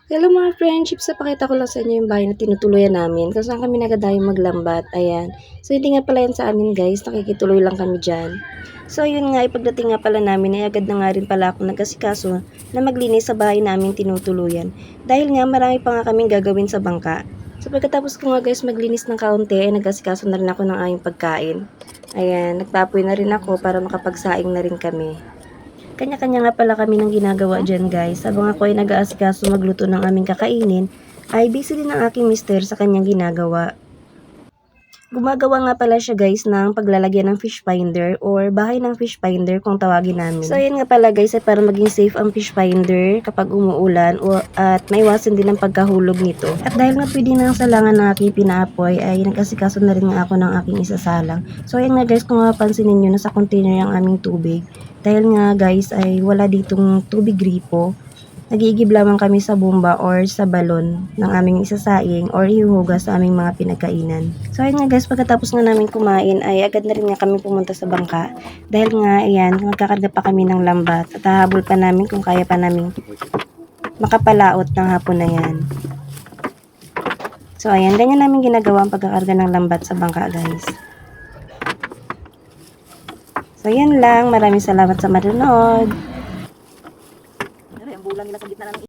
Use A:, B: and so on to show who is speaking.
A: Hello mga friendships, napakita ko lang sa inyo yung bahay na tinutuluyan namin kung saan kami nagadayong maglambat, ayan. So hindi nga pala yan sa amin guys, nakikituloy lang kami dyan. So yun nga, ipagdating nga pala namin ay agad na nga rin pala ako nagkasikaso na maglinis sa bahay namin tinutuluyan. Dahil nga marami pa nga kaming gagawin sa bangka. So pagkatapos ko nga guys maglinis ng kaunti ay nagkasikaso na rin ako ng aming pagkain. Ayan, nagpapoy na rin ako para makapagsaing na rin kami. Kanya-kanya nga pala kami ng ginagawa dyan guys. Habang ako ay nag-aasikaso magluto ng aming kakainin, ay busy din ang aking mister sa kanyang ginagawa. Gumagawa nga pala siya guys ng paglalagyan ng fish finder or bahay ng fish finder kung tawagin namin. So ayun nga pala guys ay para maging safe ang fish finder kapag umuulan at maiwasan din ang pagkahulog nito. At dahil nga pwede na ang salangan ng aking pinaapoy ay nag-asikaso na rin nga ako ng aking isasalang. So ayun nga guys, kung mapapansin ninyo nasa container ang aming tubig. Dahil nga guys ay wala ditong tubig gripo. Nag-iigib lamang kami sa bomba or sa balon ng aming isasaing or ihuhugas sa aming mga pinagkainan. So ayun nga guys, pagkatapos nga namin kumain ay agad na rin nga kami pumunta sa bangka. Dahil nga ayan, magkakarga pa kami ng lambat at hahabol pa namin kung kaya pa namin makapalaot ng hapon na yan. So ayan, ganyan namin ginagawa ang pagkakarga ng lambat sa bangka guys. So yan lang, maraming salamat sa manonood. Ang bulang nila sa gitna ng